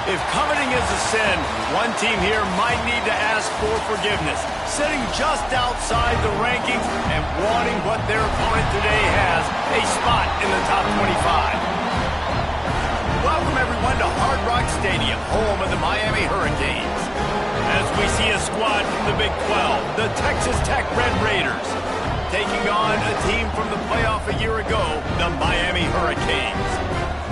If coveting is a sin, one team here might need to ask for forgiveness, sitting just outside the rankings and wanting what their opponent today has, a spot in the top 25. Welcome, everyone, to Hard Rock Stadium, home of the Miami Hurricanes. As we see a squad from the Big 12, the Texas Tech Red Raiders, taking on a team from the playoff a year ago, the Miami Hurricanes.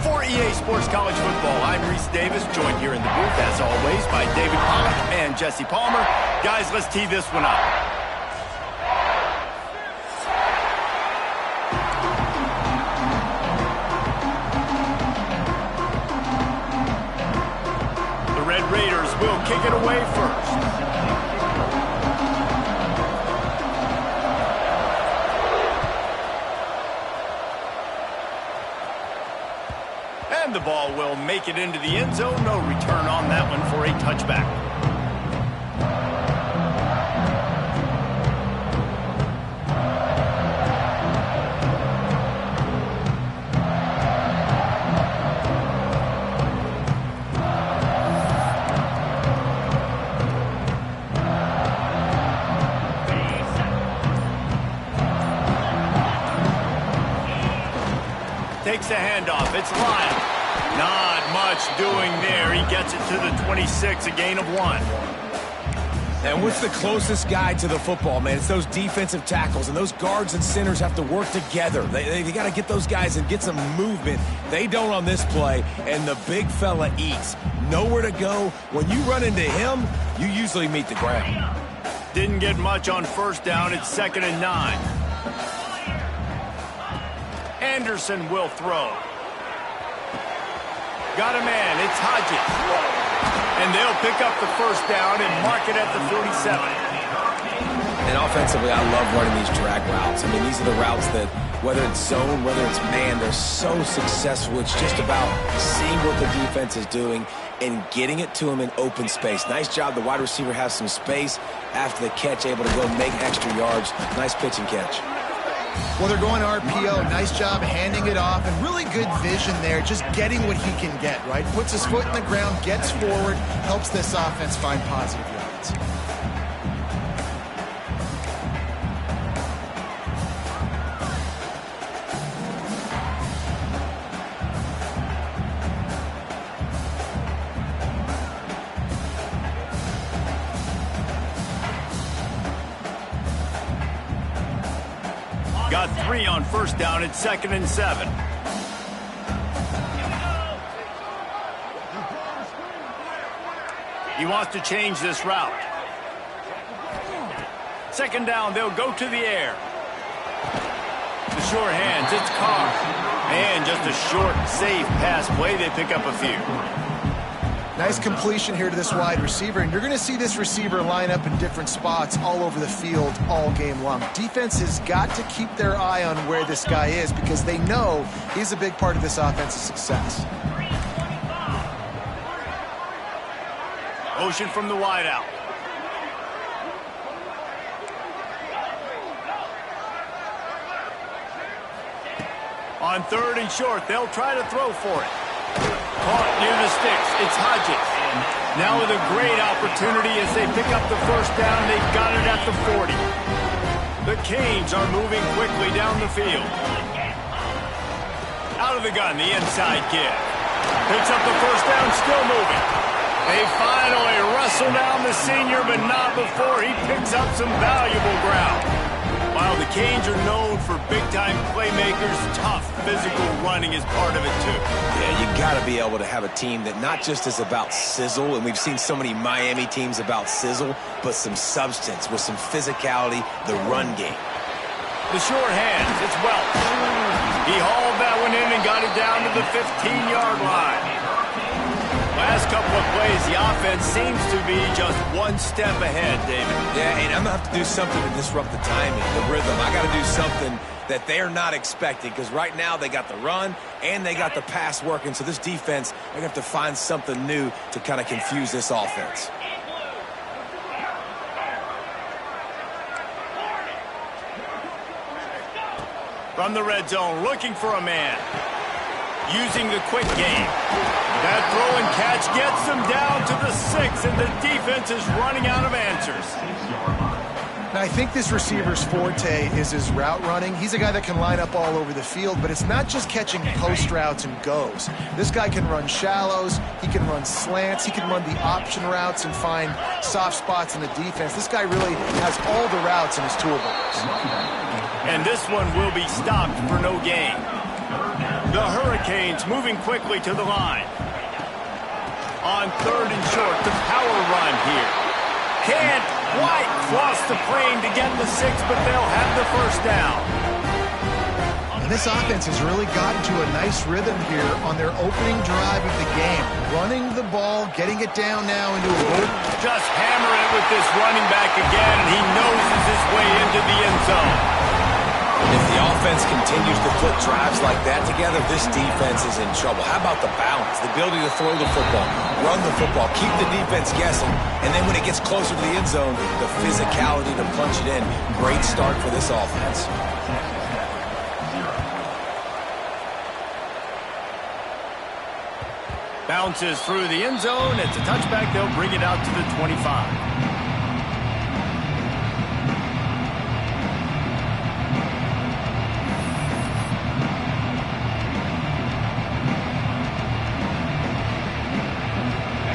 For EA Sports College Football, I'm Reese Davis, joined here in the booth, as always, by David Pollock and Jesse Palmer. Guys, let's tee this one up. Raiders will kick it away first. And the ball will make it into the end zone. No return on that one for a touchback. Takes a handoff. It's Lyle. Not much doing there. He gets it to the 26, a gain of 1. And what's the closest guy to the football, man? It's those defensive tackles, and those guards and centers have to work together. They got to get those guys and get some movement. They don't on this play, and the big fella eats. Nowhere to go. When you run into him, you usually meet the ground. Didn't get much on first down. It's 2nd and 9. Anderson will throw. Got a man. It's Hodges. And they'll pick up the first down and mark it at the 47. And offensively, I love running these drag routes. I mean, these are the routes that, whether it's zone, whether it's man, they're so successful. It's just about seeing what the defense is doing and getting it to him in open space. Nice job. The wide receiver has some space after the catch, able to go make extra yards. Nice pitch and catch. Well, they're going RPO. Nice job handing it off, and really good vision there, just getting what he can get, right? Puts his foot in the ground, gets forward, helps this offense find positive yards. Got 3 on first down. It's 2nd and 7. He wants to change this route. 2nd down, they'll go to the air. The short hands, it's Carr. And just a short, safe pass play. They pick up a few. Nice completion here to this wide receiver, and you're going to see this receiver line up in different spots all over the field all game long. Defense has got to keep their eye on where this guy is because they know he's a big part of this offense's success. Motion from the wideout. On 3rd and short, they'll try to throw for it. Caught near the sticks. It's Hodges. Now with a great opportunity as they pick up the first down. They've got it at the 40. The Canes are moving quickly down the field. Out of the gun, the inside kid. Picks up the first down, still moving. They finally wrestle down the senior, but not before he picks up some valuable ground. While the Canes are known for big-time playmakers, tough physical running is part of it, too. Yeah, you got to be able to have a team that not just is about sizzle, and we've seen so many Miami teams about sizzle, but some substance with some physicality, the run game. The short hands, it's Welch. He hauled that one in and got it down to the 15-yard line. Last couple of plays, the offense seems to be just one step ahead, David. Yeah, and I'm going to have to do something to disrupt the timing, the rhythm. I got to do something that they're not expecting because right now they got the run and they got the pass working. So this defense, they're going to have to find something new to kind of confuse this offense. From the red zone, looking for a man. using the quick game. That throw and catch gets them down to the 6, and the defense is running out of answers. Now, I think this receiver's forte is his route running. He's a guy that can line up all over the field, but it's not just catching post routes and goes. This guy can run shallows, he can run slants, he can run the option routes and find soft spots in the defense. This guy really has all the routes in his toolbox. And this one will be stopped for no gain. The Hurricanes moving quickly to the line. On 3rd and short, the power run here. Can't quite cross the plane to get the 6, but they'll have the first down. And this offense has really gotten to a nice rhythm here on their opening drive of the game. Running the ball, getting it down now into a goal. Just hammer it with this running back again, and he noses his way into the end zone. If the offense continues to put drives like that together, this defense is in trouble. How about the balance, the ability to throw the football, run the football, keep the defense guessing, and then when it gets closer to the end zone, the physicality to punch it in. Great start for this offense. Bounces through the end zone. It's a touchback. They'll bring it out to the 25.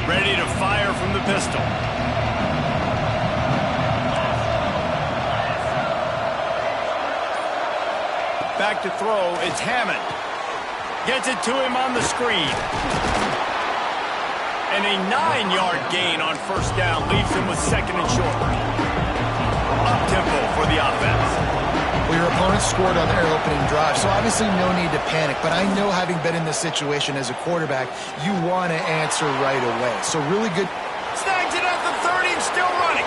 Ready to fire from the pistol. Back to throw, it's Hammond. Gets it to him on the screen. And a 9-yard gain on first down leaves him with 2nd and short. Up-tempo for the offense. Well, your opponent scored on their opening drive, so obviously no need to panic. But I know, having been in this situation as a quarterback, you want to answer right away. So really good. Snags it at the 30 and still running.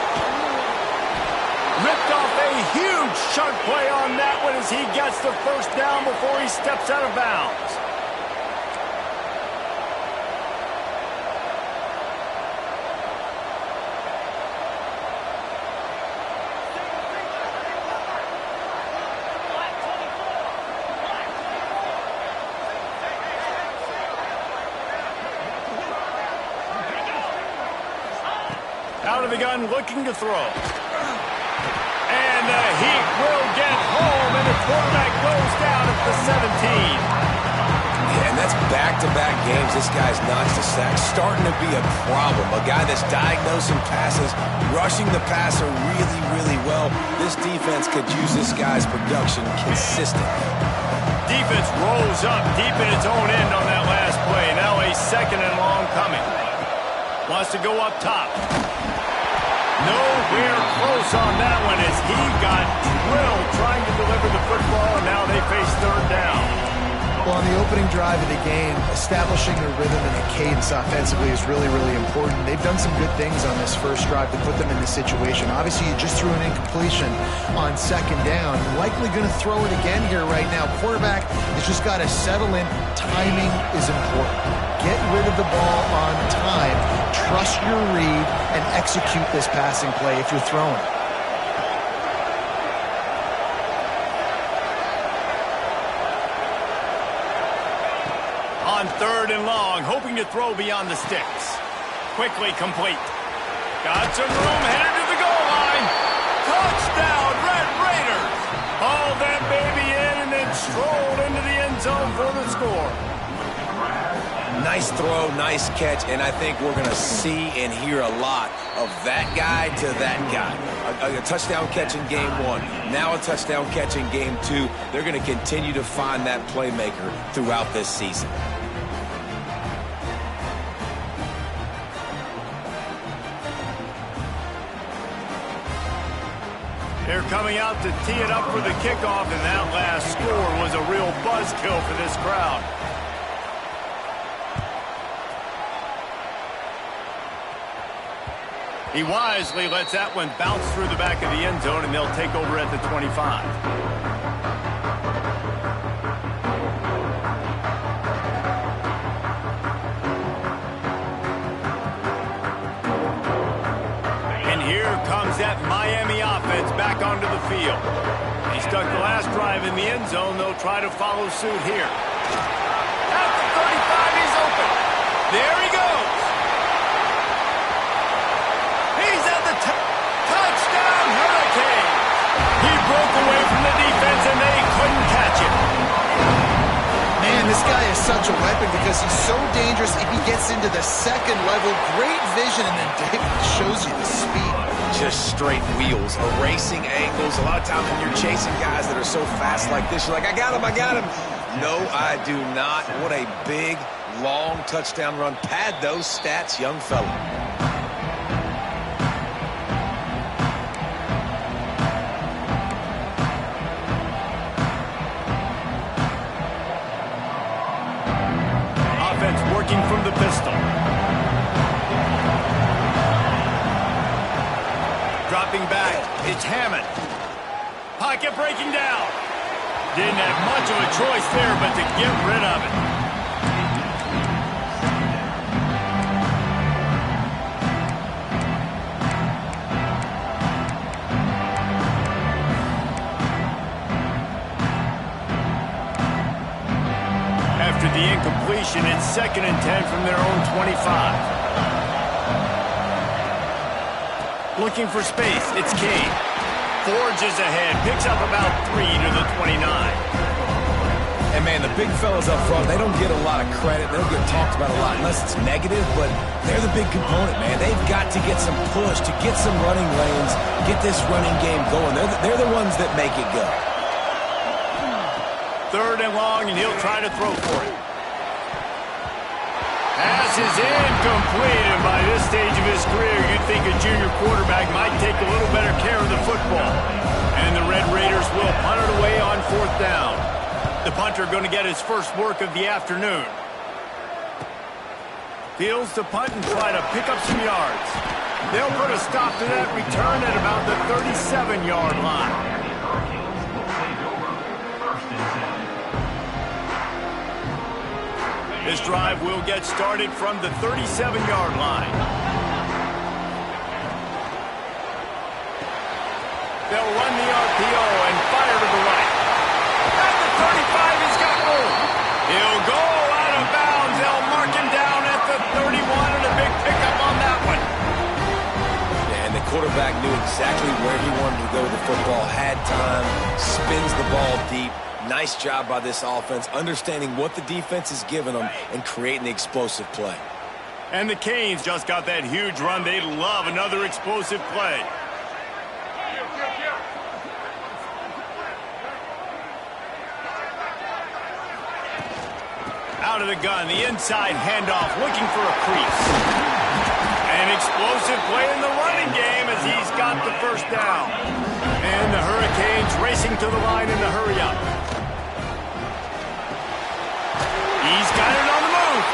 Ripped off a huge chunk play on that one as he gets the first down before he steps out of bounds. Out of the gun, looking to throw. And the heat will get home, and the quarterback goes down at the 17. Yeah, and that's back-to-back games. This guy's notched a sack. Starting to be a problem. A guy that's diagnosing passes, rushing the passer really, really well. This defense could use this guy's production consistently. Defense rolls up deep in its own end on that last play. Now a 2nd and long coming. Wants to go up top. Nowhere close on that one as he got drilled trying to deliver the football, and now they face 3rd down. Well, on the opening drive of the game, establishing a rhythm and a cadence offensively is really, really important. They've done some good things on this first drive to put them in this situation. Obviously, you just threw an incompletion on 2nd down. Likely going to throw it again here right now. Quarterback has just got to settle in. Timing is important. Get rid of the ball on time. Trust your read and execute this passing play if you're throwing it. On 3rd and long, hoping to throw beyond the sticks. Quickly complete. Got some room, headed to the goal line. Touchdown, Red Raiders. Hauled that baby in and then strolled into the end zone for the score. Nice throw, nice catch, and I think we're going to see and hear a lot of that guy to that guy. A touchdown catch in game 1, now a touchdown catch in game 2. They're going to continue to find that playmaker throughout this season. They're coming out to tee it up for the kickoff, and that last score was a real buzzkill for this crowd. He wisely lets that one bounce through the back of the end zone, and they'll take over at the 25. And here comes that Miami offense back onto the field. He stuck the last drive in the end zone. They'll try to follow suit here. At There he goes. He's at the touchdown, Hurricane. He broke away from the defense, and they couldn't catch him. Man, this guy is such a weapon because he's so dangerous if he gets into the second level. Great vision, and then David shows you the speed. Just straight wheels, erasing angles. A lot of times when you're chasing guys that are so fast like this, you're like, I got him, I got him. No, I do not. What a big, long touchdown run. Pad those stats, young fella. Offense working from the pistol. Dropping back, it's Hammond. Pocket breaking down. Didn't have much of a choice there, but to get rid of it. After the incompletion, it's 2nd and 10 from their own 25. Looking for space, it's Kane. Forges ahead, picks up about 3 to the 29. And, man, the big fellas up front, they don't get a lot of credit. They don't get talked about a lot unless it's negative, but they're the big component, man. They've got to get some push, to get some running lanes, get this running game going. They're the ones that make it go. 3rd and long, and he'll try to throw for it. Pass is incomplete, and by this stage of his career, you'd think a junior quarterback might take a little better care of the football. And the Red Raiders will punt it away on 4th down. The punter going to get his first work of the afternoon. Fields to punt and try to pick up some yards. They'll put a stop to that return at about the 37-yard line. This drive will get started from the 37-yard line. They'll run the RPO and fire to the right. At the 35, he's got room. He'll go out of bounds. They'll mark him down at the 31, and a big pickup on that one. And the quarterback knew exactly where he wanted to go with the football, had time, spins the ball deep. Nice job by this offense, understanding what the defense is giving them and creating the explosive play. And the Canes just got that huge run. They love another explosive play. Out of the gun, the inside handoff, looking for a crease. An explosive play in the running game as he's got the first down. And the Hurricanes racing to the line in the hurry-up. He's got it on the move.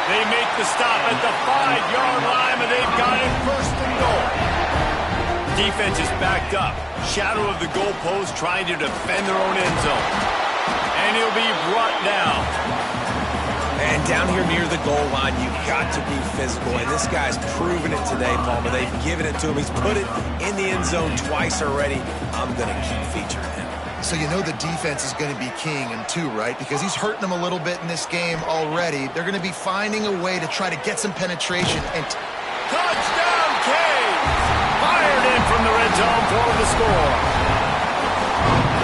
They make the stop at the 5-yard line, and they've got it 1st and goal. Defense is backed up. Shadow of the goalpost trying to defend their own end zone. And he'll be brought down. And down here near the goal line, you've got to be physical. And this guy's proven it today, Palmer. They've given it to him. He's put it in the end zone twice already. I'm going to keep featuring him. So you know the defense is going to be keying him too, right? Because he's hurting them a little bit in this game already. They're going to be finding a way to try to get some penetration. And touchdown, Canes! Fired in from the red zone for the score.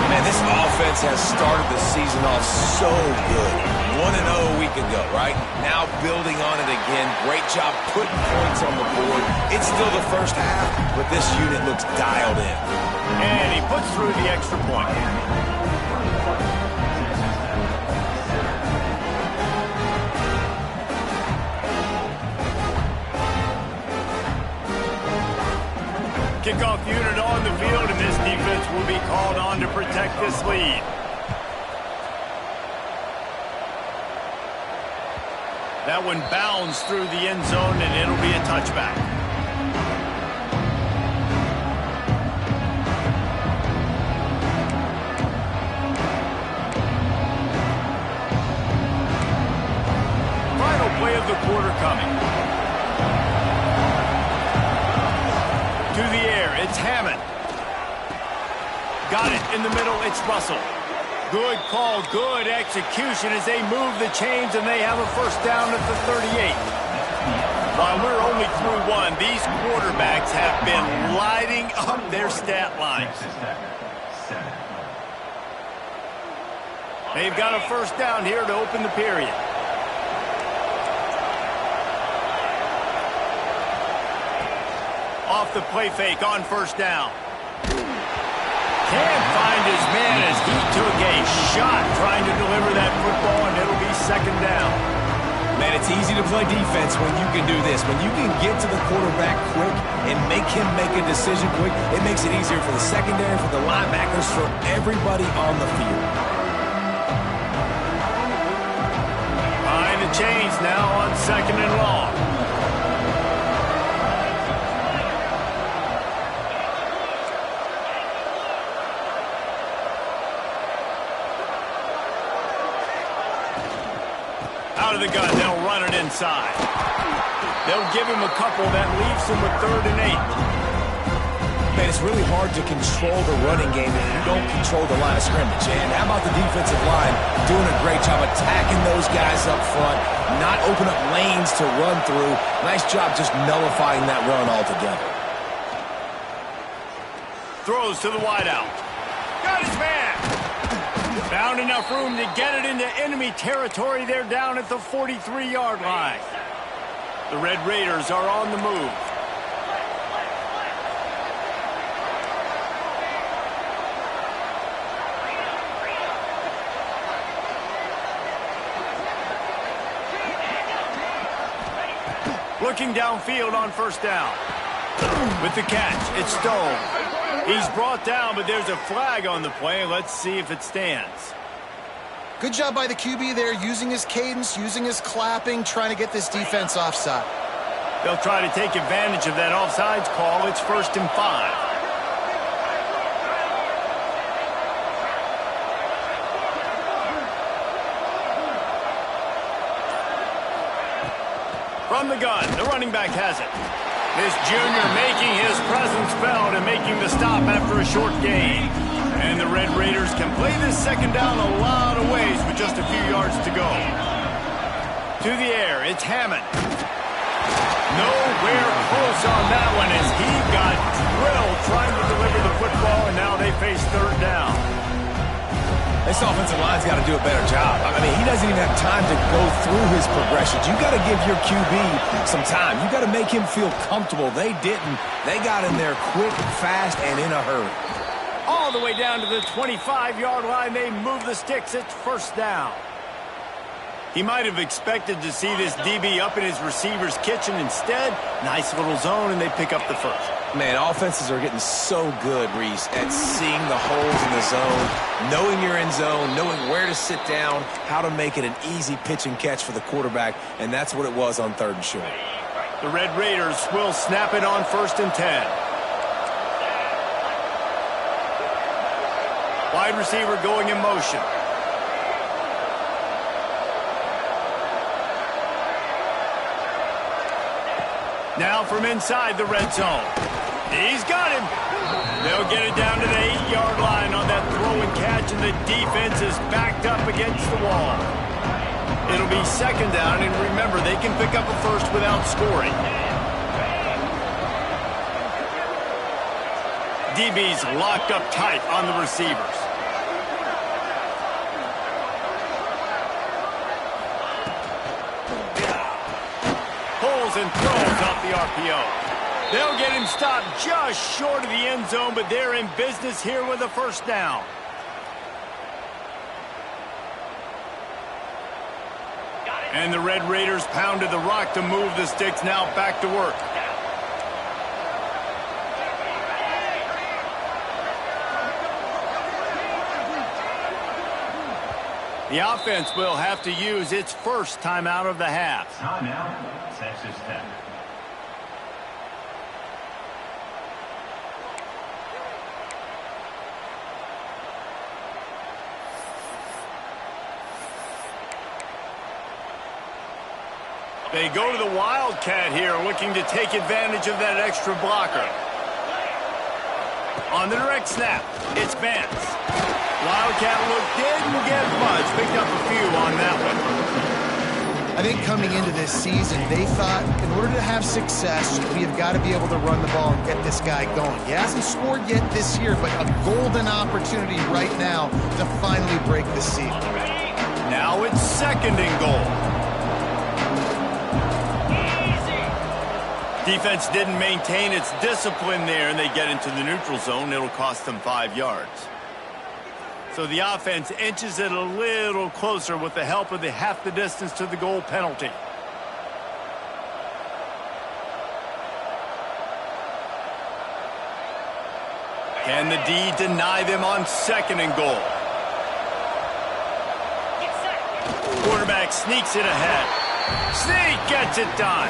Man, this offense has started the season off so good. 1-0 a week ago, right? Now building on it again. Great job putting points on the board. It's still the first half, but this unit looks dialed in. And he puts through the extra point. Kickoff unit on the field, and this defense will be called on to protect this lead. That one bounds through the end zone, and it'll be a touchback. Final play of the quarter coming. To the air, it's Hammond. Got it in the middle, it's Russell. Good call, good execution as they move the chains, and they have a first down at the 38. While we're only through one, these quarterbacks have been lighting up their stat lines. They've got a first down here to open the period. Off the play fake on first down. Can't find his man as he took a shot trying to deliver that football, and it'll be second down. Man, it's easy to play defense when you can do this. When you can get to the quarterback quick and make him make a decision quick, it makes it easier for the secondary, for the linebackers, for everybody on the field. Behind the chains now on second and long. Out of the gun, they'll run it inside. They'll give him a couple that leaves him with 3rd and 8. Man, it's really hard to control the running game if you don't control the line of scrimmage. And how about the defensive line doing a great job attacking those guys up front, not open up lanes to run through. Nice job just nullifying that run altogether. Throws to the wideout. Got his man. Found enough room to get it into enemy territory. They're down at the 43-yard line. The Red Raiders are on the move. Looking downfield on first down. With the catch, it's Stone. He's brought down, but there's a flag on the play. Let's see if it stands. Good job by the QB there, using his cadence, using his clapping, trying to get this defense offside. They'll try to take advantage of that offsides call. It's 1st and 5. From the gun, the running back has it. This junior making his presence felt and making the stop after a short gain. And the Red Raiders can play this second down a lot of ways with just a few yards to go. To the air, it's Hammond. Nowhere close on that one as he got drilled trying to deliver the football, and now they face 3rd down. This offensive line's got to do a better job. I mean, he doesn't even have time to go through his progressions. You got to give your QB some time. You got to make him feel comfortable. They didn't. They got in there quick, fast, and in a hurry. All the way down to the 25-yard line. They move the sticks. It's first down. He might have expected to see this DB up in his receiver's kitchen. Instead, nice little zone, and they pick up the first. Man, offenses are getting so good, Reese, at seeing the holes in the zone, knowing you're in zone, knowing where to sit down, how to make it an easy pitch and catch for the quarterback, and that's what it was on 3rd and short. The Red Raiders will snap it on 1st and 10. Wide receiver going in motion. Now from inside the red zone. He's got him. They'll get it down to the 8-yard line on that throw and catch, and the defense is backed up against the wall. It'll be second down, and remember, they can pick up a first without scoring. DB's locked up tight on the receivers. Pulls and throws off the RPO. They'll get him stopped just short of the end zone, but they're in business here with a first down. And the Red Raiders pounded the rock to move the sticks, now back to work. The offense will have to use its first timeout of the half. Timeout, Texas Tech. They go to the Wildcat here, looking to take advantage of that extra blocker. On the direct snap, it's Vance. Wildcat look didn't get much. Picked up a few on that one. I think coming into this season, they thought in order to have success, we have got to be able to run the ball and get this guy going. He hasn't scored yet this year, but a golden opportunity right now to finally break the seal. Now it's 2nd and goal. Defense didn't maintain its discipline there, and they get into the neutral zone. It'll cost them 5 yards. So the offense inches it a little closer with the help of the half the distance to the goal penalty. Can the D deny them on 2nd and goal? Quarterback sneaks it ahead. Sneak gets it done.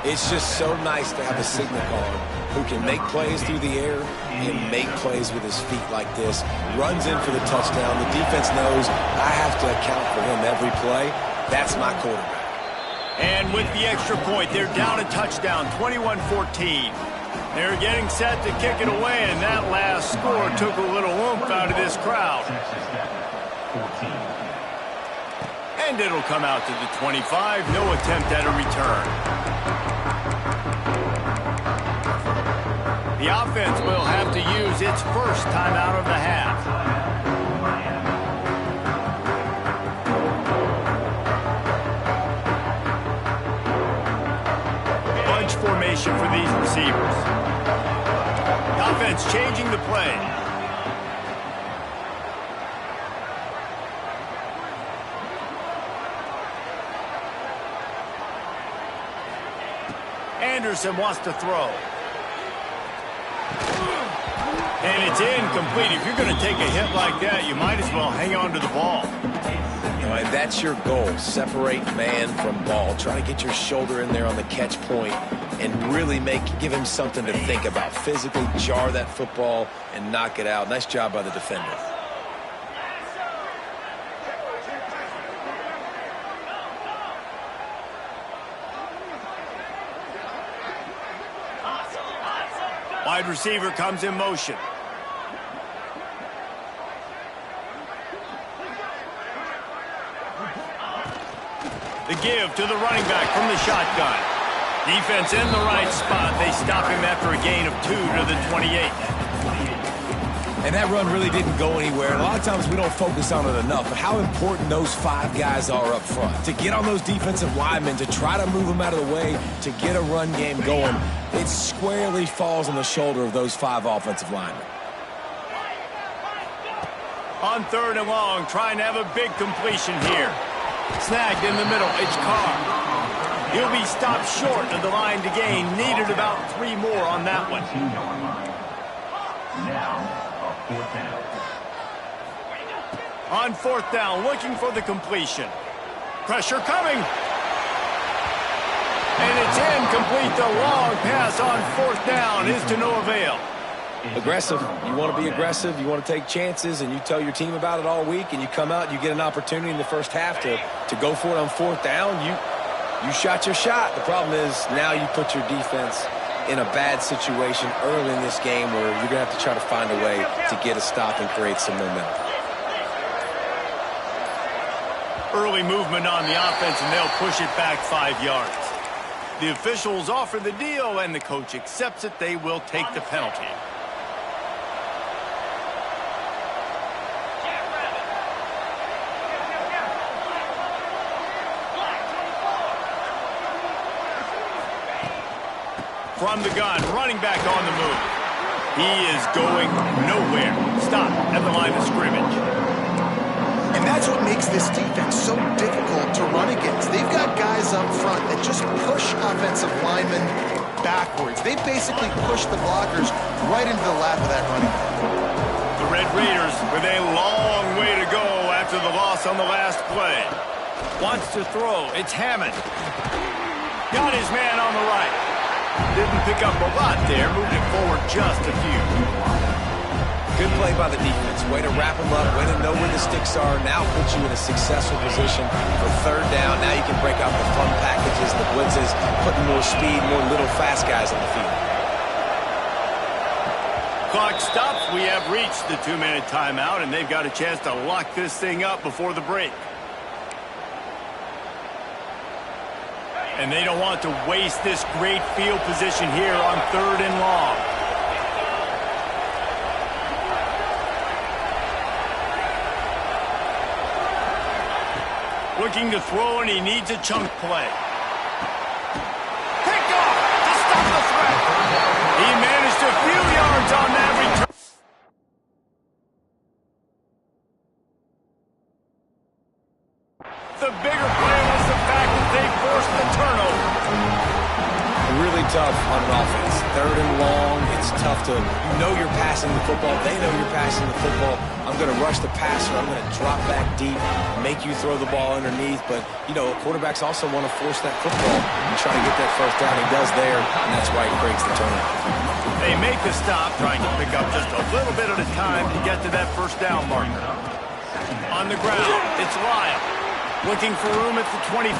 It's just so nice to have a signal caller who can make plays through the air and make plays with his feet like this. Runs in for the touchdown. The defense knows I have to account for him every play. That's my quarterback. And with the extra point, they're down a touchdown, 21-14. They're getting set to kick it away, and that last score took a little oomph out of this crowd. And it'll come out to the 25. No attempt at a return. The offense will have to use its first timeout of the half. Bunch formation for these receivers. The offense changing the play. Anderson wants to throw. And it's incomplete. If you're going to take a hit like that, you might as well hang on to the ball. All right, that's your goal. Separate man from ball. Try to get your shoulder in there on the catch point and really give him something to think about. Physically jar that football and knock it out. Nice job by the defender. Wide receiver comes in motion. The give to the running back from the shotgun. Defense in the right spot. They stop him after a gain of 2 to the 28. And that run really didn't go anywhere. And a lot of times we don't focus on it enough, but how important those 5 guys are up front. To get on those defensive linemen, to try to move them out of the way, to get a run game going, it squarely falls on the shoulder of those 5 offensive linemen. On 3rd and long, trying to have a big completion here. Snagged in the middle, it's Carr. He'll be stopped short of the line to gain. Needed about 3 more on that one. On 4th down, looking for the completion. Pressure coming. And it's incomplete. The long pass on 4th down is to no avail. Aggressive. You want to be aggressive. You want to take chances, and you tell your team about it all week, and you come out and you get an opportunity in the first half to go for it on 4th down. You shot your shot. The problem is now you put your defense in a bad situation early in this game where you're going to have to try to find a way to get a stop and create some momentum. Early movement on the offense, and they'll push it back 5 yards. The officials offer the deal, and the coach accepts it. They will take the penalty. From the gun, running back on the move. He is going nowhere. Stop at the line of scrimmage. And that's what makes this defense so difficult to run against. They've got guys up front that just push offensive linemen backwards. They basically push the blockers right into the lap of that running back. The Red Raiders with a long way to go after the loss on the last play. Wants to throw. It's Hammond. Got his man on the right. Didn't pick up a lot there. Moved it forward just a few. Good play by the defense. Way to wrap them up. Way to know where the sticks are. Now puts you in a successful position for 3rd down. Now you can break out the fun packages, the blitzes, putting more speed, more little fast guys on the field. Clock stops. We have reached the 2-minute timeout, and they've got a chance to lock this thing up before the break. And they don't want to waste this great field position here on 3rd and long. Looking to throw, and he needs a chunk play. Picked off to stop the threat. He managed a few yards on that return. The bigger play was the fact that they forced the turnover. Really tough on an offense. 3rd and long, it's tough to, you're passing the football. They know you're passing the football. I'm going to rush the passer. I'm going to drop back deep, make you throw the ball underneath. But, quarterbacks also want to force that football and try to get that first down. He does there, and that's why he breaks the turnover. They make the stop, trying to pick up just a little bit at a time to get to that first down marker. On the ground, it's Lyle. Looking for room at the 25.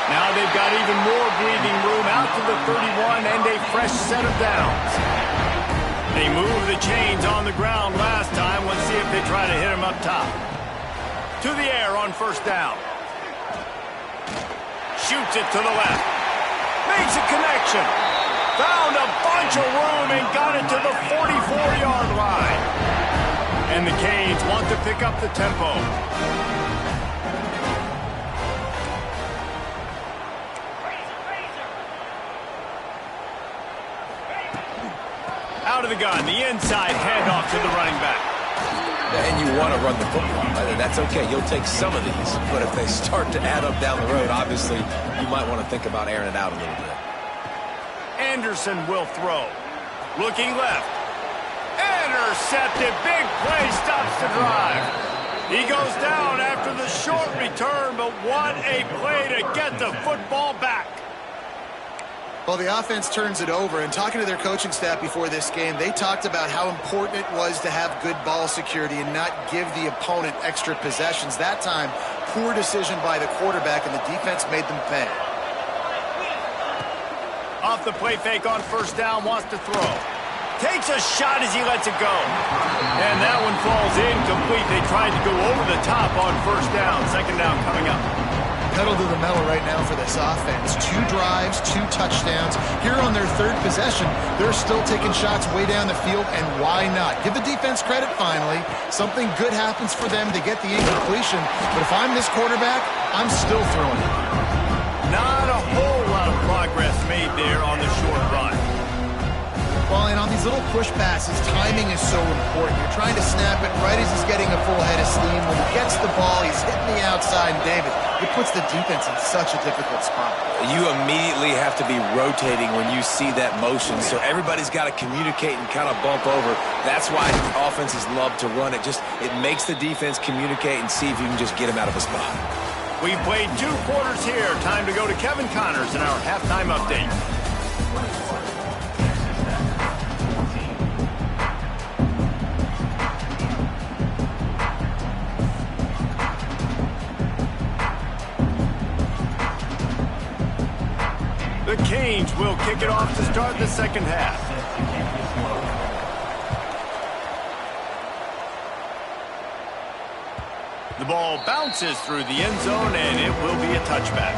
Now they've got even more breathing room out to the 31 and a fresh set of downs. They moved the chains on the ground last time. Let's see if they try to hit him up top. To the air on first down. Shoots it to the left. Makes a connection. Found a bunch of room and got it to the 44-yard line. And the Canes want to pick up the tempo. Out of the gun, the inside handoff to the running back. And you want to run the football. That's okay. You'll take some of these. But if they start to add up down the road, obviously, you might want to think about airing it out a little bit. Anderson will throw. Looking left. Intercepted. Big play stops the drive. He goes down after the short return, but what a play to get the football back. Well, the offense turns it over, and talking to their coaching staff before this game, they talked about how important it was to have good ball security and not give the opponent extra possessions. That time, poor decision by the quarterback, and the defense made them pay. Off the play fake on first down, wants to throw. Takes a shot as he lets it go. And that one falls incomplete. They tried to go over the top on first down. Second down coming up. Pedal to the metal right now for this offense. 2 drives, 2 touchdowns. Here on their 3rd possession, they're still taking shots way down the field, and why not? Give the defense credit finally. Something good happens for them to get the incompletion, but if I'm this quarterback, I'm still throwing it. Not a whole lot of progress made there on the short run. Well, and on these little push passes, timing is so important. You're trying to snap it right as he's getting a full head of steam. When he gets the ball, he's hitting the outside, and David, it puts the defense in such a difficult spot. You immediately have to be rotating when you see that motion, so everybody's got to communicate and kind of bump over. That's why offenses love to run it. It makes the defense communicate and see if you can just get him out of a spot. We've played 2 quarters here. Time to go to Kevin Connors in our halftime update. The Canes will kick it off to start the second half. The ball bounces through the end zone, and it will be a touchback.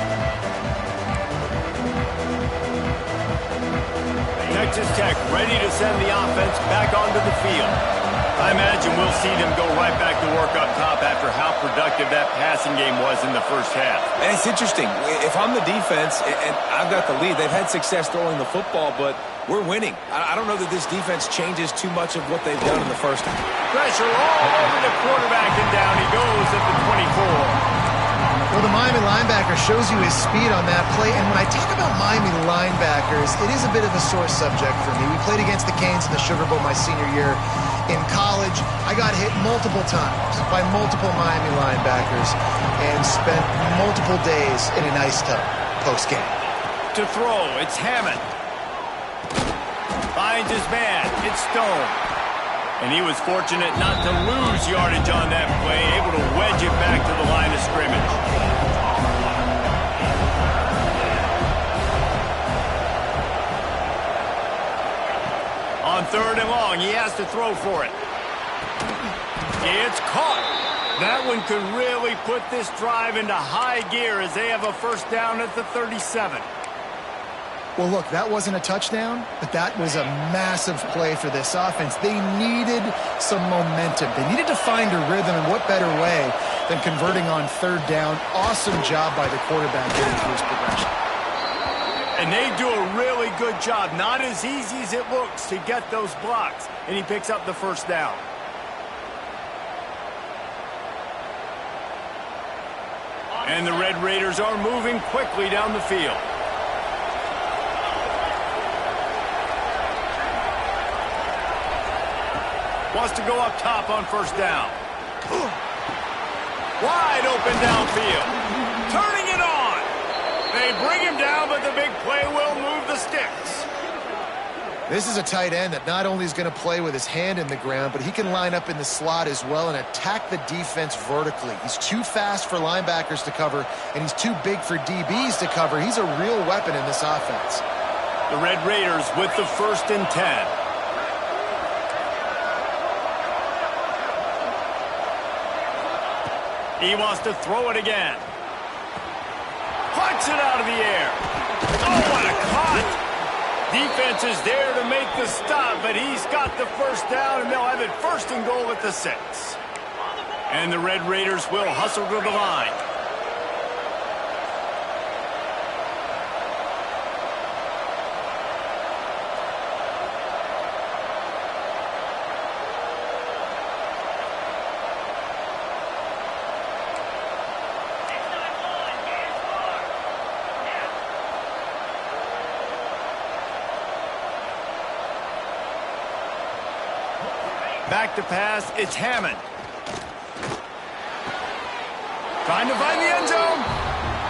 Texas Tech ready to send the offense back onto the field. I imagine we'll see them go right back to work up top after how productive that passing game was in the first half. And it's interesting. If I'm the defense and I've got the lead, they've had success throwing the football, but we're winning. I don't know that this defense changes too much of what they've done in the first half. Pressure all over the quarterback, and down he goes at the 24. Well, the Miami linebacker shows you his speed on that play, and when I talk about Miami linebackers, it is a bit of a sore subject for me. We played against the Canes in the Sugar Bowl my senior year in college. I got hit multiple times by multiple Miami linebackers and spent multiple days in an ice tub post-game. To throw, it's Hammond. Finds his man, it's Stone. And he was fortunate not to lose yardage on that play, able to wedge it back to the line of scrimmage. On 3rd and long. He has to throw for it. It's caught. That one could really put this drive into high gear as they have a 1st down at the 37. Well, look, that wasn't a touchdown, but that was a massive play for this offense. They needed some momentum. They needed to find a rhythm, and what better way than converting on 3rd down. Awesome job by the quarterback getting through his progression. And they do a really good job. Not as easy as it looks to get those blocks, and he picks up the 1st down. And the Red Raiders are moving quickly down the field. Wants to go up top on 1st down. Wide open downfield. Turning it on. They bring him down, but the big play will move the sticks. This is a tight end that not only is going to play with his hand in the ground, but he can line up in the slot as well and attack the defense vertically. He's too fast for linebackers to cover, and he's too big for DBs to cover. He's a real weapon in this offense. The Red Raiders with the 1st and 10. He wants to throw it again. Punts it out of the air. Oh, what a cut! Defense is there to make the stop, but he's got the 1st down, and they'll have it 1st and goal at the 6. And the Red Raiders will hustle to the line. Back to pass, it's Hammond. Trying to find the end zone.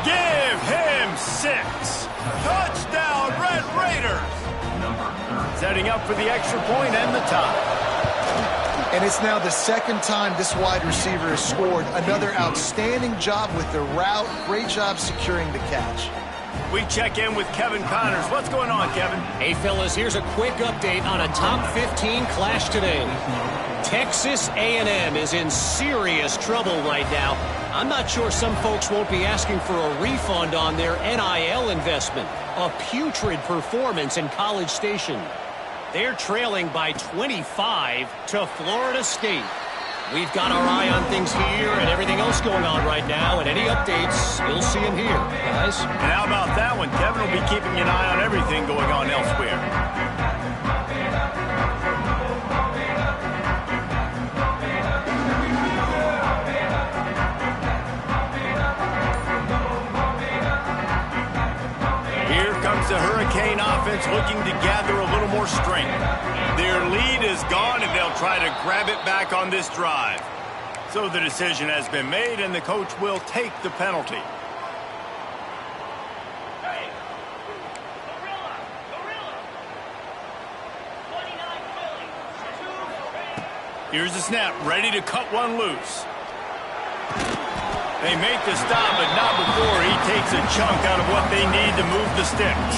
Give him 6. Touchdown, Red Raiders. Setting up for the extra point and the tie. And it's now the 2nd time this wide receiver has scored. Another outstanding job with the route. Great job securing the catch. We check in with Kevin Connors. What's going on, Kevin? Hey, fellas, here's a quick update on a top 15 clash today. Texas A&M is in serious trouble right now. I'm not sure some folks won't be asking for a refund on their NIL investment. A putrid performance in College Station. They're trailing by 25 to Florida State. We've got our eye on things here and everything else going on right now, and any updates, you'll see them here, guys. And how about that one? Kevin will be keeping an eye on everything going on elsewhere. Here comes the Hurricane offense looking to gather a little more strength. Their lead is gone, and they'll try to grab it back on this drive. So the decision has been made, and the coach will take the penalty. Here's the snap, ready to cut one loose. They make the stop, but not before he takes a chunk out of what they need to move the sticks.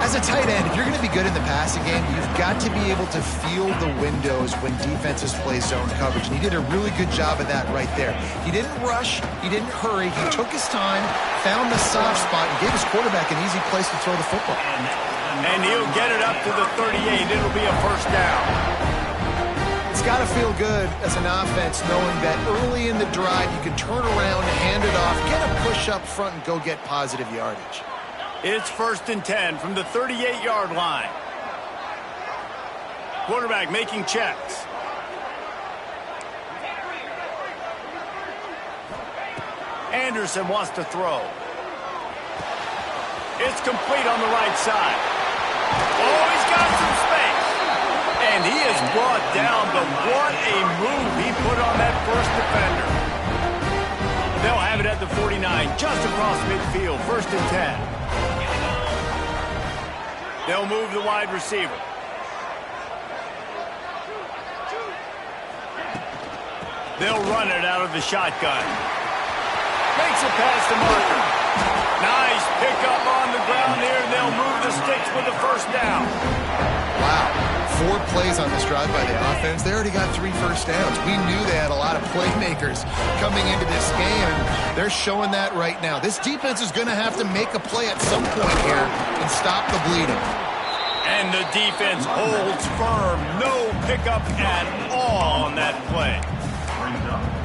As a tight end, if you're going to be good in the passing game, you've got to be able to feel the windows when defenses play zone coverage. And he did a really good job of that right there. He didn't rush. He didn't hurry. He took his time, found the soft spot, and gave his quarterback an easy place to throw the football. And he'll get it up to the 38. It'll be a 1st down. It's got to feel good as an offense knowing that early in the drive you can turn around, hand it off, get a push up front, and go get positive yardage. It's 1st and 10 from the 38-yard line. Quarterback making checks. Anderson wants to throw. It's complete on the right side. Oh, he's got some space. And he is brought down, but what a move he put on that first defender. They'll have it at the 49, just across midfield, 1st and 10. They'll move the wide receiver. They'll run it out of the shotgun. Makes it past the marker. Nice pickup on the ground there. They'll move the sticks with the 1st down. Wow. 4 plays on this drive by the offense. They already got 3 first downs. We knew they had a lot of playmakers coming into this game, and they're showing that right now. This defense is going to have to make a play at some point here and stop the bleeding. And the defense holds firm. No pickup at all on that play.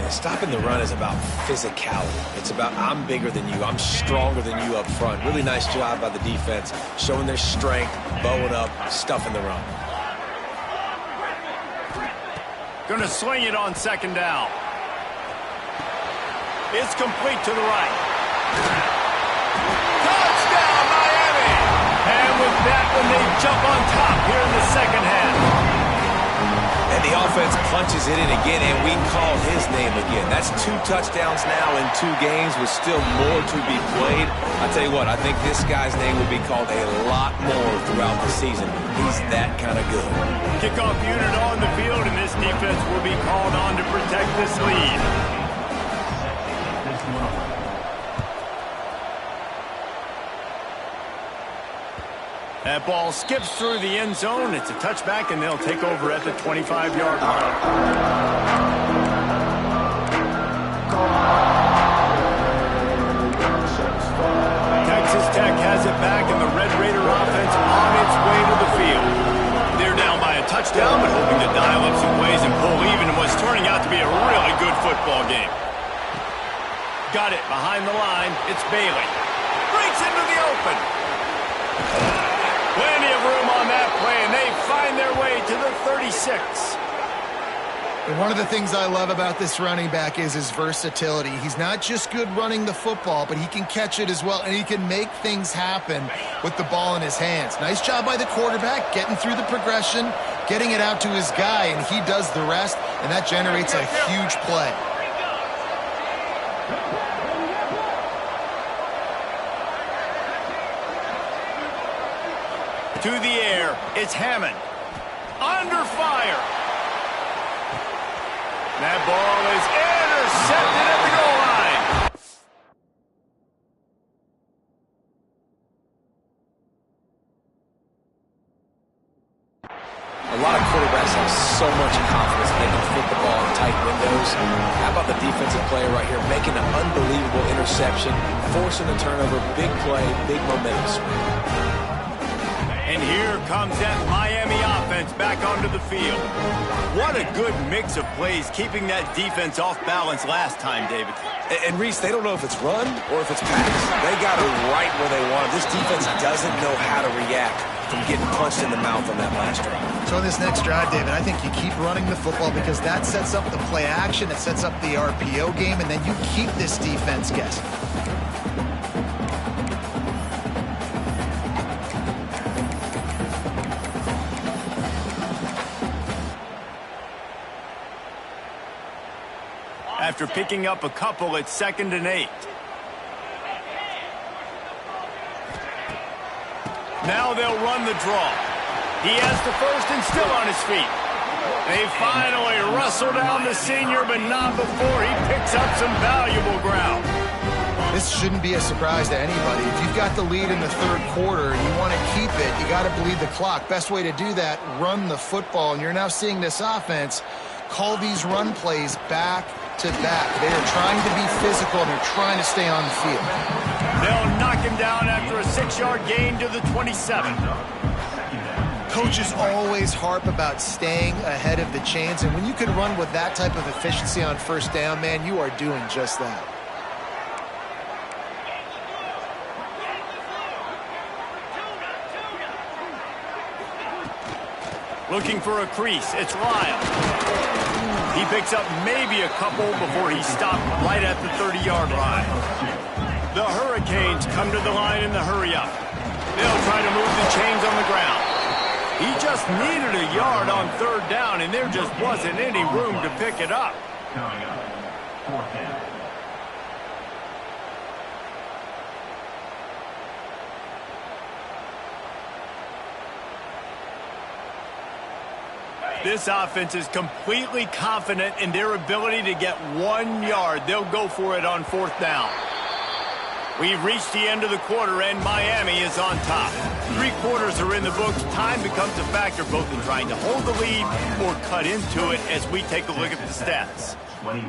And stopping the run is about physicality. It's about I'm bigger than you. I'm stronger than you up front. Really nice job by the defense, showing their strength, bowing up, stuffing the run. Going to swing it on 2nd down. It's complete to the right. Touchdown, Miami! And with that one, they jump on top here in the 2nd half. And the offense punches it in again, and we call his name again. That's 2 touchdowns now in 2 games with still more to be played. I tell you what, I think this guy's name will be called a lot more throughout the season. He's that kind of good. Kickoff unit on the field, and this defense will be called on to protect this lead. That ball skips through the end zone. It's a touchback, and they'll take over at the 25-yard line. Texas Tech has it back, and the Red Raider offense on its way to the field. They're down by a touchdown, but hoping to dial up some plays and pull even in what's turning out to be a really good football game. Got it behind the line. It's Bailey. Breaks into the open. Plenty of room on that play, and they find their way to the 36. And one of the things I love about this running back is his versatility. He's not just good running the football, but he can catch it as well, and he can make things happen with the ball in his hands. Nice job by the quarterback, getting through the progression, getting it out to his guy, and he does the rest, and that generates a huge play. To the air, it's Hammond. Under fire. That ball is intercepted at the goal line. A lot of quarterbacks have so much confidence they can fit the ball in tight windows. How about the defensive player right here making an unbelievable interception, forcing a turnover, big play, big momentum swing. And here comes that Miami offense back onto the field. What a good mix of plays, keeping that defense off balance last time, David. And Reese, they don't know if it's run or if it's pass. They got it right where they want it. This defense doesn't know how to react from getting punched in the mouth on that last drive. So in this next drive, David, I think you keep running the football because that sets up the play action, it sets up the RPO game, and then you keep this defense guessing. After picking up a couple, it's 2nd and 8. Now they'll run the draw. He has the first and still on his feet. They finally wrestle down the senior, but not before he picks up some valuable ground. This shouldn't be a surprise to anybody. If you've got the lead in the 3rd quarter and you want to keep it, you got to bleed the clock. Best way to do that, run the football. And you're now seeing this offense call these run plays back to back. They are trying to be physical, and they're trying to stay on the field. They'll knock him down after a 6-yard gain to the 27. Coaches always harp about staying ahead of the chains, and when you can run with that type of efficiency on 1st down, man, you are doing just that. Looking for a crease, it's Lyle. He picks up maybe a couple before he stopped right at the 30-yard line. The Hurricanes come to the line in the hurry-up. They'll try to move the chains on the ground. He just needed a yard on 3rd down, and there just wasn't any room to pick it up. This offense is completely confident in their ability to get 1 yard. They'll go for it on 4th down. We've reached the end of the quarter, and Miami is on top. 3 quarters are in the books. Time becomes a factor both in trying to hold the lead or cut into it as we take a look at the stats.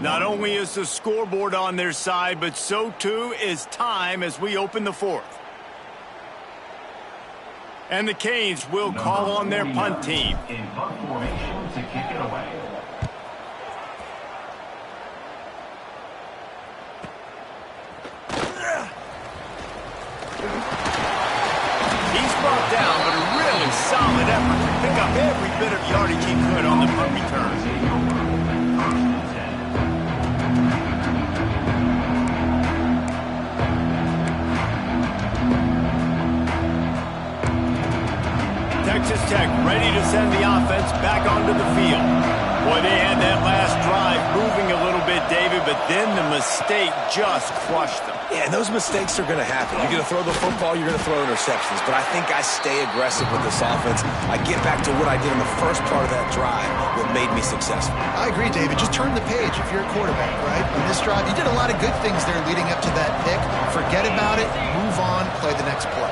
Not only is the scoreboard on their side, but so too is time as we open the 4th. And the Canes will call on their punt team. In punt formation to kick it away. He's brought down, but a really solid effort to pick up every bit of yardage he could on the punt return. Texas Tech ready to send the offense back onto the field. Boy, they had that last drive moving a little bit, David, but then the mistake just crushed them. Yeah, and those mistakes are going to happen. You're going to throw the football, you're going to throw interceptions. But I think I stay aggressive with this offense. I get back to what I did in the first part of that drive, what made me successful. I agree, David. Just turn the page if you're a quarterback, right? On this drive, you did a lot of good things there leading up to that pick. Forget about it, move on, play the next play.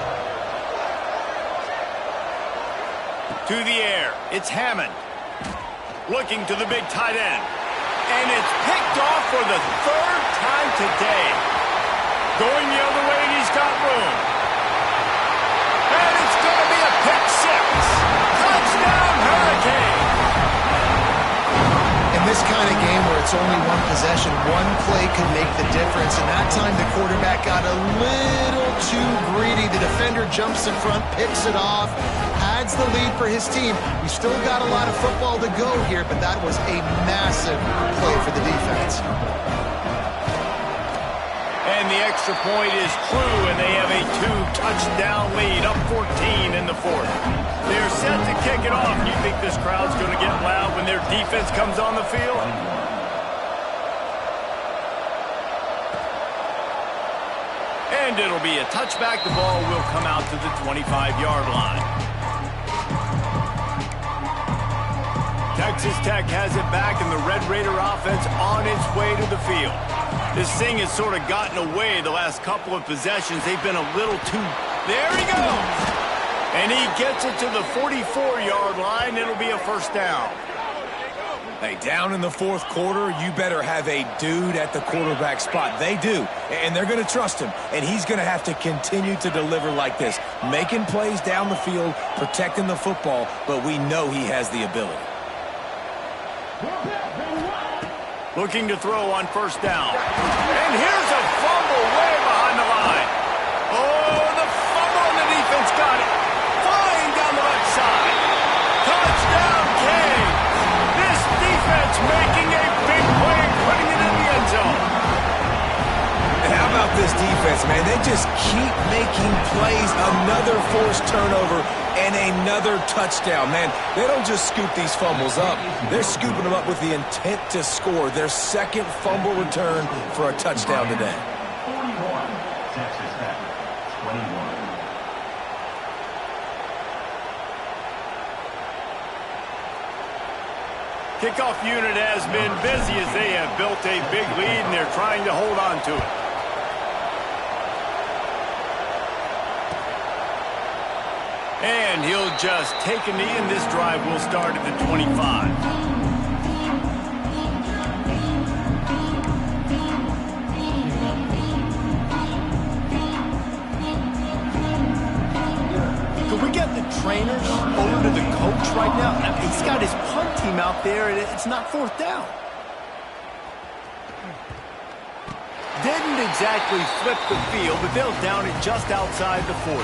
To the air, it's Hammond. Looking to the big tight end. And it's picked off for the 3rd time today. Going the other way, and he's got room. And it's going to be a pick 6. Touchdown, Hurricane! In this kind of game where it's only one possession, one play could make the difference. And that time the quarterback got a little too greedy. The defender jumps in front, picks it off, adds the lead for his team. We still got a lot of football to go here, but that was a massive play for the defense. And the extra point is true, and they have a 2-touchdown lead, up 14 in the 4th. They're set to kick it off. You think this crowd's going to get loud when their defense comes on the field? And it'll be a touchback. The ball will come out to the 25-yard line. Texas Tech has it back, and the Red Raider offense on its way to the field. This thing has sort of gotten away the last couple of possessions. They've been a little too... There he goes! And he gets it to the 44-yard line. It'll be a 1st down. Hey, down in the 4th quarter, you better have a dude at the quarterback spot. They do, and they're going to trust him, and he's going to have to continue to deliver like this, making plays down the field, protecting the football, but we know he has the ability. Looking to throw on 1st down. And here's a fumble way behind the line. Oh, the fumble, and the defense got it. Flying down the left side. Touchdown, Canes. This defense making a big play and putting it in the end zone. And how about this defense, man? They just keep making plays. Another forced turnover and another touchdown, man. They don't just scoop these fumbles up. They're scooping them up with the intent to score. Their 2nd fumble return for a touchdown today. 41, Texas Tech, 21. Kickoff unit has been busy as they have built a big lead, and they're trying to hold on to it. And he'll just take a knee, and this drive will start at the 25. Could we get the trainers over to the coach right now? I mean, he's got his punt team out there, and it's not 4th down. Didn't exactly flip the field, but they'll down it just outside the 40.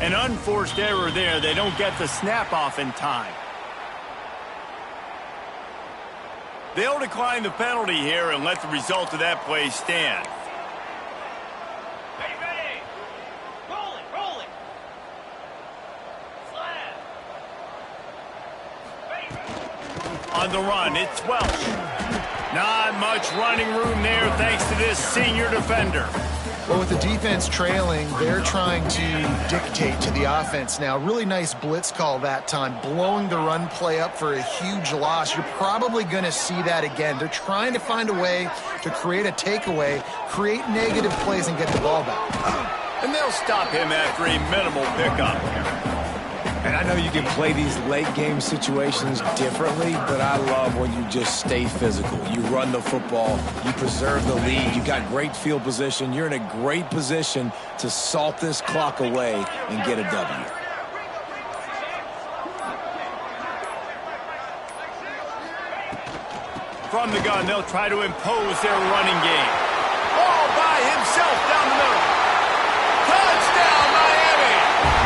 An unforced error there. They don't get the snap off in time. They'll decline the penalty here and let the result of that play stand. Ready. Roll it. Slab. On the run, it's Welch. Not much running room there thanks to this senior defender. Well, with the defense trailing, they're trying to dictate to the offense now. Really nice blitz call that time, blowing the run play up for a huge loss. You're probably going to see that again. They're trying to find a way to create a takeaway, create negative plays, and get the ball back. And they'll stop him after a minimal pickup. And I know you can play these late game situations differently, but I love when you just stay physical. You run the football, you preserve the lead, you got great field position, you're in a great position to salt this clock away and get a W. From the gun, they'll try to impose their running game. All by himself down the middle. Touchdown, Miami!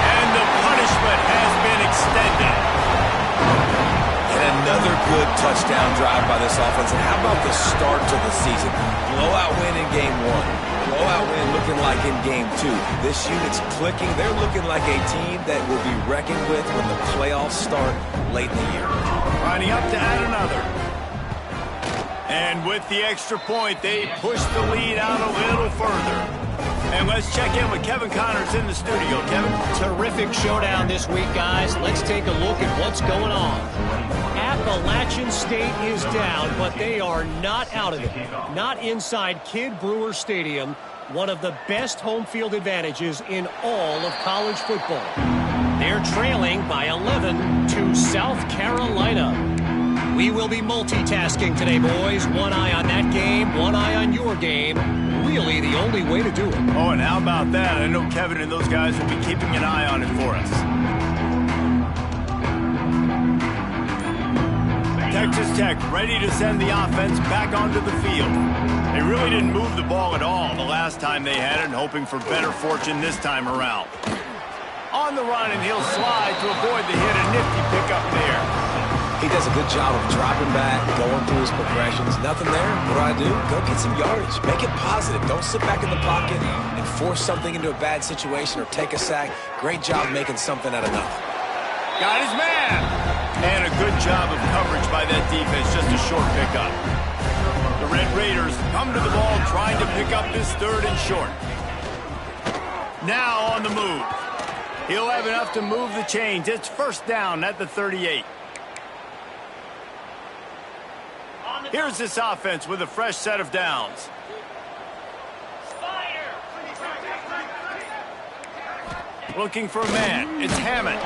And the punishment has been extended. And another good touchdown drive by this offense. And how about the start to the season? Blowout win in game 1. Blowout win looking like in game 2. This unit's clicking. They're looking like a team that will be reckoned with when the playoffs start late in the year. Lining up to add another. And with the extra point, they push the lead out a little further. And let's check in with Kevin Connors in the studio. Kevin? Terrific showdown this week, guys. Let's take a look at what's going on. Appalachian State is down, but they are not out of it. Not inside Kidd Brewer Stadium, one of the best home field advantages in all of college football. They're trailing by 11 to South Carolina. We will be multitasking today, boys. One eye on that game, one eye on your game. Really the only way to do it. Oh, and how about that? I know Kevin and those guys will be keeping an eye on it for us. Texas Tech ready to send the offense back onto the field. They really didn't move the ball at all the last time they had it, and hoping for better fortune this time around. On the run, and he'll slide to avoid the hit. A nifty pickup there. He does a good job of dropping back, going through his progressions. Nothing there. What do? Go get some yardage. Make it positive. Don't sit back in the pocket and force something into a bad situation or take a sack. Great job making something out of nothing. Got his man. And a good job of coverage by that defense. Just a short pickup. The Red Raiders come to the ball trying to pick up this third and short. Now on the move. He'll have enough to move the chains. It's first down at the 38. Here's this offense with a fresh set of downs. Looking for a man. It's Hammond.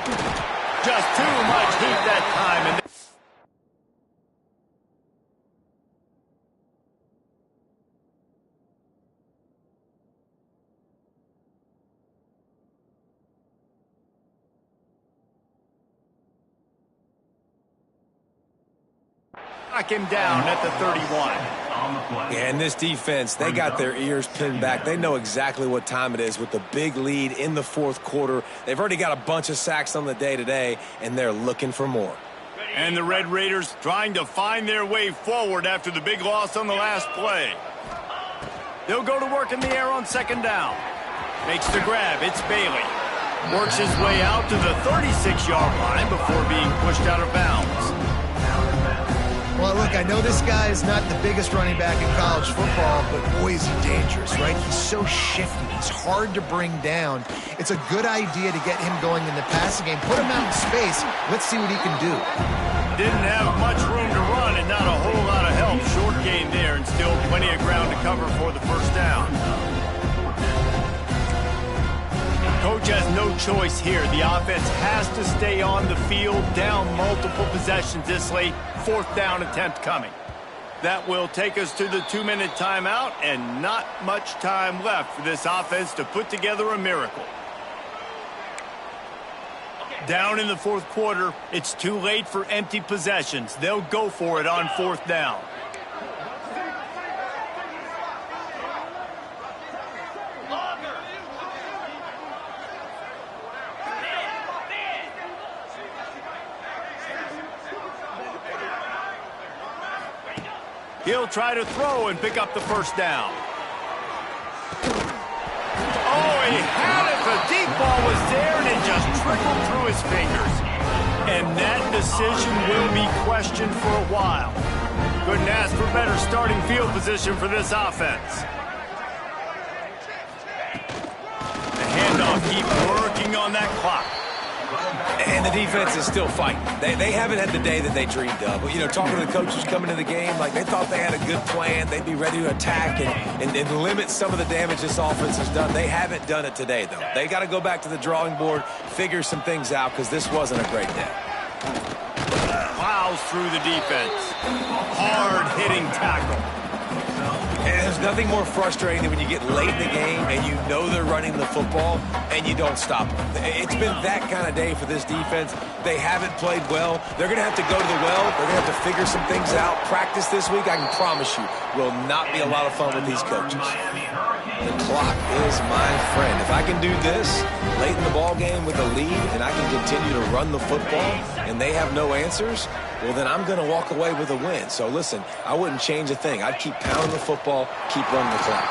Just too much heat that time. And knock him down at the 31. Yeah, and this defense, they got their ears pinned back. They know exactly what time it is with the big lead in the fourth quarter. They've already got a bunch of sacks on the day today, and they're looking for more. And the Red Raiders trying to find their way forward after the big loss on the last play. They'll go to work in the air on second down. Makes the grab. It's Bailey. Works his way out to the 36-yard line before being pushed out of bounds. Well, look, I know this guy is not the biggest running back in college football, but boy, is he dangerous, right? He's so shifty. He's hard to bring down. It's a good idea to get him going in the passing game. Put him out in space. Let's see what he can do. Didn't have much room to run and not a whole lot of help. Short gain there and still plenty of ground to cover for the first down. Coach has no choice here. The offense has to stay on the field, down multiple possessions this late. Fourth down attempt coming. That will take us to the 2-minute timeout, and not much time left for this offense to put together a miracle. Down in the fourth quarter, it's too late for empty possessions. They'll go for it on fourth down. He'll try to throw and pick up the first down. Oh, he had it. The deep ball was there, and it just trickled through his fingers. And that decision will be questioned for a while. Couldn't ask for better starting field position for this offense. The handoff, keep working on that clock. And the defense is still fighting. They haven't had the day that they dreamed of. But, you know, talking to the coaches coming into the game, like they thought they had a good plan. They'd be ready to attack and limit some of the damage this offense has done. They haven't done it today, though. They got to go back to the drawing board, figure some things out, because this wasn't a great day. Plows through the defense. Hard-hitting tackle. And there's nothing more frustrating than when you get late in the game and you know they're running the football and you don't stop them. It's been that kind of day for this defense. They haven't played well. They're going to have to go to the well. They're going to have to figure some things out. Practice this week, I can promise you, will not be a lot of fun with these coaches. The clock is my friend. If I can do this late in the ball game with a lead and I can continue to run the football and they have no answers, well, then I'm going to walk away with a win. So, listen, I wouldn't change a thing. I'd keep pounding the football, keep running the clock.